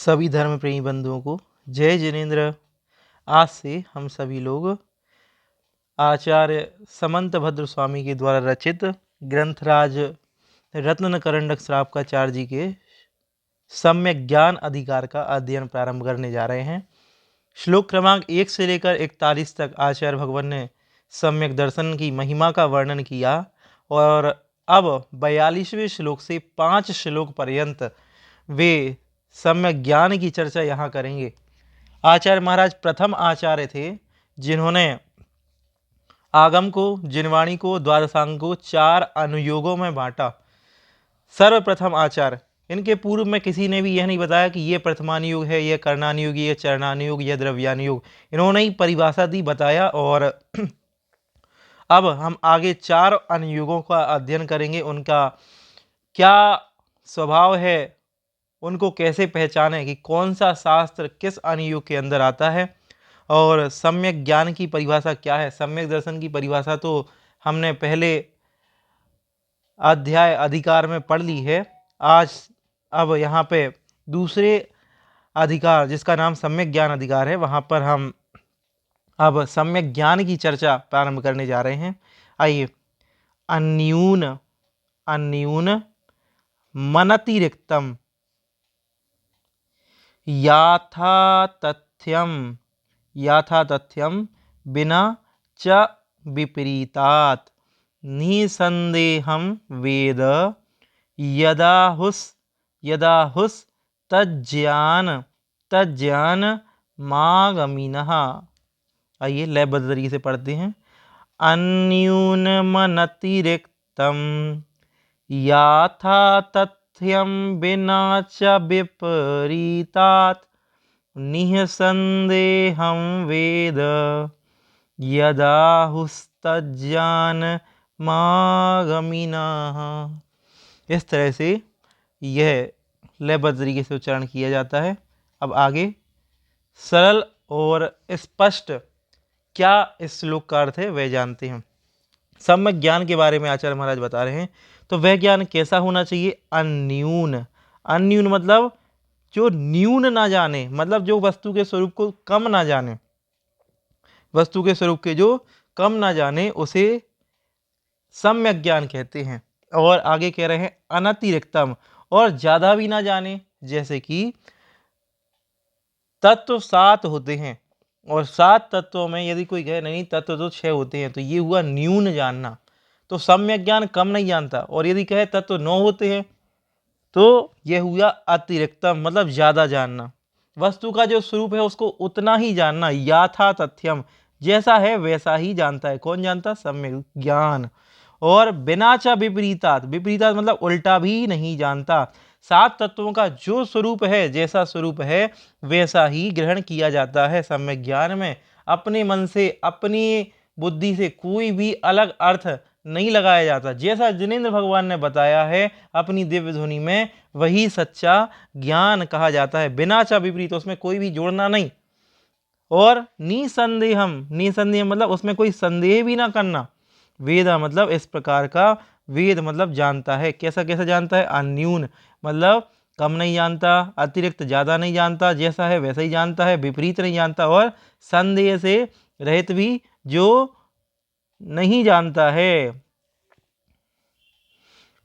सभी धर्म प्रेमी बंधुओं को जय जिनेन्द्र। आज से हम सभी लोग आचार्य समंत भद्र स्वामी के द्वारा रचित ग्रंथराज रत्न करंडक श्रावकाचार्य जी के सम्यक ज्ञान अधिकार का अध्ययन प्रारंभ करने जा रहे हैं। श्लोक क्रमांक 1 से लेकर 41 तक आचार्य भगवान ने सम्यक दर्शन की महिमा का वर्णन किया और अब 42वें श्लोक से 5 श्लोक पर्यंत वे सम्यक ज्ञान की चर्चा यहाँ करेंगे। आचार्य महाराज प्रथम आचार्य थे जिन्होंने आगम को, जिनवाणी को, द्वादशांग को 4 अनुयोगों में बांटा। सर्वप्रथम आचार्य, इनके पूर्व में किसी ने भी यह नहीं बताया कि ये प्रथमानुयोग है, ये कर्णानुयोग, ये चरणानुयोग, ये द्रव्यानुयोग। इन्होंने ही परिभाषा दी, बताया। और अब हम आगे 4 अनुयोगों का अध्ययन करेंगे। उनका क्या स्वभाव है, उनको कैसे पहचाने कि कौन सा शास्त्र किस अनुयोग के अंदर आता है, और सम्यक ज्ञान की परिभाषा क्या है। सम्यक दर्शन की परिभाषा तो हमने पहले अध्याय अधिकार में पढ़ ली है। आज अब यहाँ पे दूसरे अधिकार, जिसका नाम सम्यक ज्ञान अधिकार है, वहाँ पर हम अब सम्यक ज्ञान की चर्चा प्रारंभ करने जा रहे हैं। आइए। अन्यून अन्यून मनतिरिक्तम याथा तथ्यम बिना च विपरीतात् निसंदेहम वेद यदाहुस तज्ज्ञान मागमिनः। आइए लयबद्ध तरीके से पढ़ते हैं। अन्यूनमनतिरिक्तम याथा तथ्यम बिना च विपरीतात् निःसंदेहं वेद यदाहुस्तज्ज्ञान मागमिनः। इस तरह से यह लयबद्ध तरीके से उच्चारण किया जाता है। अब आगे सरल और स्पष्ट क्या इस श्लोक का अर्थ है वह जानते हैं। सम्यक ज्ञान के बारे में आचार्य महाराज बता रहे हैं। तो वह ज्ञान कैसा होना चाहिए? अन्यून। अन्यून मतलब जो न्यून ना जाने, मतलब जो वस्तु के स्वरूप को कम ना जाने, वस्तु के स्वरूप के जो कम ना जाने उसे सम्यक ज्ञान कहते हैं। और आगे कह रहे हैं अनतिरिक्तम, और ज्यादा भी ना जाने। जैसे कि तत्व 7 होते हैं और 7 तत्वों में यदि कोई कहे नहीं तत्व तो 6 होते हैं, तो ये हुआ न्यून जानना। तो सम्यक ज्ञान कम नहीं जानता। और यदि कहे तत्व 9 होते हैं तो यह हुआ अतिरिक्तम, मतलब ज्यादा जानना। वस्तु का जो स्वरूप है उसको उतना ही जानना। याथा तथ्यम, जैसा है वैसा ही जानता है। कौन जानता? सम्यक ज्ञान। और बिना च विपरीतात्, विपरीतात् मतलब उल्टा भी नहीं जानता। 7 तत्वों का जो स्वरूप है, जैसा स्वरूप है वैसा ही ग्रहण किया जाता है सम्यक ज्ञान में। अपने मन से, अपनी बुद्धि से कोई भी अलग अर्थ नहीं लगाया जाता। जैसा जिनेन्द्र भगवान ने बताया है अपनी दिव्य ध्वनि में, वही सच्चा ज्ञान कहा जाता है। बिना च विपरीत, उसमें कोई भी जोड़ना नहीं। और निसंदेहम, निसंदेह मतलब उसमें कोई संदेह भी ना करना। वेद मतलब इस प्रकार का, वेद मतलब जानता है। कैसा कैसा जानता है? अन्यून मतलब कम नहीं जानता, अतिरिक्त ज्यादा नहीं जानता, जैसा है वैसा ही जानता है, विपरीत नहीं जानता, और संदेह से रहित भी जो नहीं जानता है।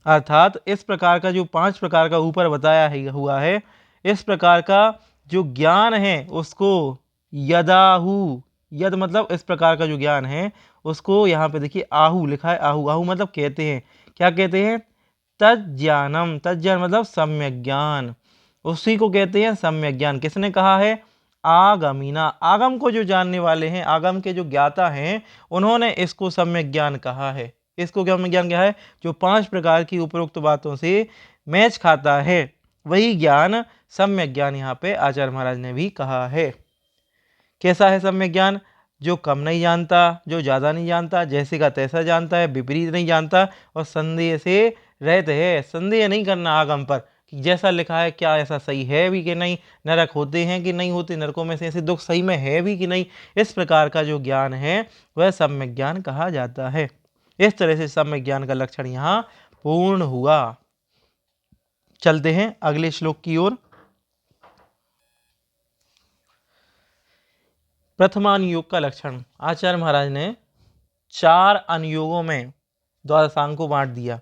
अर्थात इस प्रकार का जो 5 प्रकार का ऊपर बताया हुआ है, इस प्रकार का जो ज्ञान है उसको यदाहु, यद मतलब इस प्रकार का जो ज्ञान है उसको, यहाँ पे देखिए आहु लिखा है। आहु, आहु मतलब कहते हैं। क्या कहते हैं? तज्ज्ञानम। तज्ज्ञान मतलब सम्यक ज्ञान, उसी को कहते हैं सम्यक ज्ञान। किसने कहा है? आगमीना। आगम को जो जानने वाले हैं, आगम के जो ज्ञाता हैं, उन्होंने इसको सम्यक ज्ञान कहा है। इसको क्या ज्ञान क्या है? जो 5 प्रकार की उपरोक्त बातों से मैच खाता है, वही ज्ञान सम्यक ज्ञान यहाँ पे आचार्य महाराज ने भी कहा है। कैसा है सम्यक ज्ञान? जो कम नहीं जानता, जो ज्यादा नहीं जानता, जैसे का तैसा जानता है, विपरीत नहीं जानता, और संदेह से रहित है। संदेह नहीं करना आगम पर कि जैसा लिखा है क्या ऐसा सही है भी कि नहीं, नरक होते हैं कि नहीं होते, नरकों में से ऐसे दुख सही में है भी कि नहीं, इस प्रकार का जो ज्ञान है वह सम्यक ज्ञान कहा जाता है। इस तरह से सम्यक ज्ञान का लक्षण यहाँ पूर्ण हुआ। चलते हैं अगले श्लोक की ओर। प्रथमानुयोग का लक्षण। आचार्य महाराज ने 4 अनुयोगों में द्वादशांग को बांट दिया,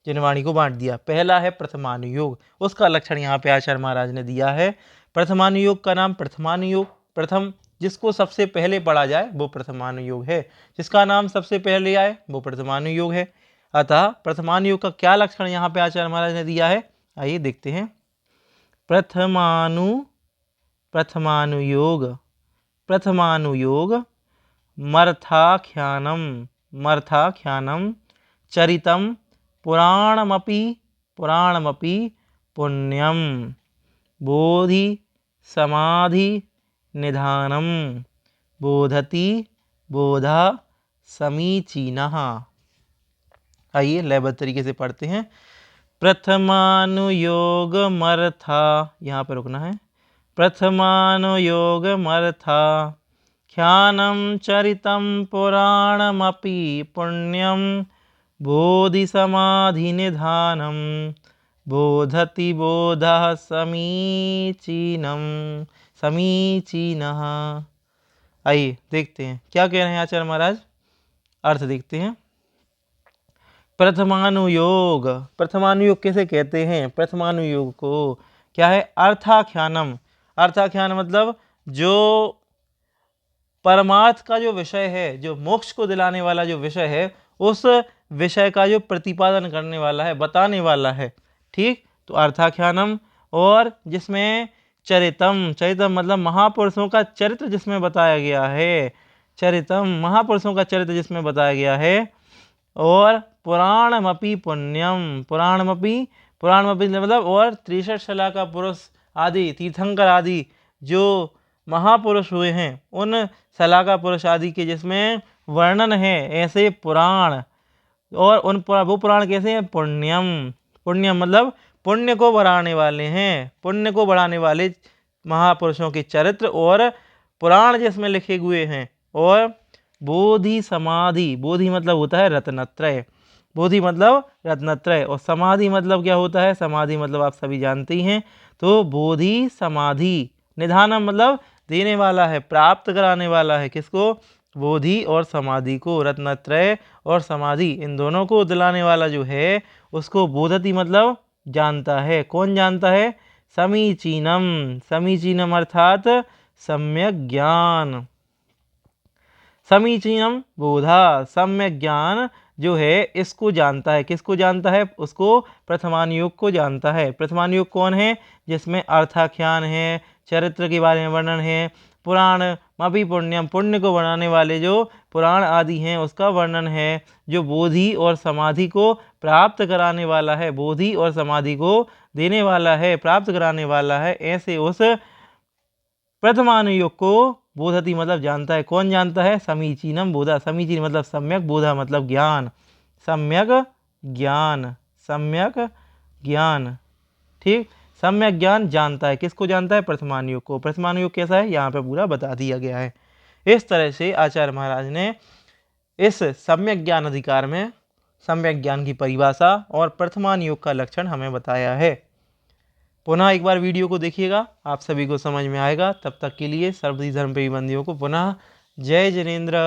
जिनवाणी को बांट दिया। पहला है प्रथमानुयोग, उसका लक्षण यहाँ पे आचार्य महाराज ने दिया है। प्रथमानुयोग का नाम प्रथमानुयोग, प्रथम जिसको सबसे पहले पढ़ा जाए वो प्रथमानुयोग है, जिसका नाम सबसे पहले आए वो प्रथमानुयोग है। अतः प्रथमानुयोग का क्या लक्षण यहाँ पे आचार्य महाराज ने दिया है, आइए देखते हैं। प्रथमानुयोग मर्थाख्यानम चरितम पुराणमपि पुण्यम बोधि समाधि निधानम बोधति बोधा समीचीनः। आइए लयबद्ध तरीके से पढ़ते हैं। प्रथमानुयोग मर्था, यहाँ पर रुकना है। प्रथमानुयोग मर्था ख्यानम चरितम पुराणमपि पुण्यम बोधि समाधि निधानम बोधति बोधः समीचीनः। आइए देखते हैं क्या कह रहे हैं आचार्य महाराज, अर्थ देखते हैं। प्रथमानुयोग, प्रथमानुयोग कैसे कहते हैं? प्रथमानुयोग को क्या है? अर्थाख्यानम, अर्थाख्यान मतलब जो परमार्थ का जो विषय है, जो मोक्ष को दिलाने वाला जो विषय है, उस विषय का जो प्रतिपादन करने वाला है, बताने वाला है। ठीक, तो अर्थाख्यानम, और जिसमें चरितम, चरितम मतलब महापुरुषों का चरित्र जिसमें बताया गया है, चरितम महापुरुषों का चरित्र जिसमें बताया गया है। और पुराणमपि पुण्यम, पुराणमपि मतलब और 63 शलाका पुरुष आदि, तीर्थंकर आदि जो महापुरुष हुए हैं, उन शलाका पुरुष आदि के जिसमें वर्णन है ऐसे पुराण, और उन वो पुराण कैसे हैं? पुण्यम, पुण्यम मतलब पुण्य को बढ़ाने वाले हैं, पुण्य को बढ़ाने वाले महापुरुषों के चरित्र और पुराण जिसमें लिखे हुए हैं। और बोधि समाधि, बोधि मतलब होता है रत्नत्रय, बोधि मतलब रत्नत्रय, और समाधि मतलब क्या होता है? समाधि मतलब आप सभी जानते ही हैं। तो बोधि समाधि निधानम मतलब देने वाला है, प्राप्त कराने वाला है। किसको? बोधि और समाधि को, रत्नत्रय और समाधि इन दोनों को दिलाने वाला जो है उसको बोधति मतलब जानता है। कौन जानता है? समीचीनम, समीचीनम अर्थात सम्यक ज्ञान, समीचीनम बोधा, सम्यक ज्ञान जो है इसको जानता है। किसको जानता है? उसको प्रथमानुयोग को जानता है। प्रथमानुयोग कौन है? जिसमें अर्थाख्यान है, चरित्र के बारे में वर्णन है, पुराण मपि पुण्यम पुण्य को बढ़ाने वाले जो पुराण आदि हैं उसका वर्णन है, जो बोधि और समाधि को प्राप्त कराने वाला है, बोधि और समाधि को देने वाला है, प्राप्त कराने वाला है। ऐसे उस प्रथमानुयोग को बोधति मतलब जानता है। कौन जानता है? समीचीनम बोधा, समीचीन मतलब सम्यक, बोधा मतलब ज्ञान, सम्यक ज्ञान, सम्यक ज्ञान। ठीक, सम्यक ज्ञान जानता है। किसको जानता है? प्रथमानुयोग को। प्रथमानुयोग कैसा है यहाँ पे पूरा बता दिया गया है। इस तरह से आचार्य महाराज ने इस सम्यक ज्ञान अधिकार में सम्यक ज्ञान की परिभाषा और प्रथमानुयोग का लक्षण हमें बताया है। पुनः एक बार वीडियो को देखिएगा, आप सभी को समझ में आएगा। तब तक के लिए सर्वधि धर्म प्रेमी बंदियों को पुनः जय जिनेंद्र।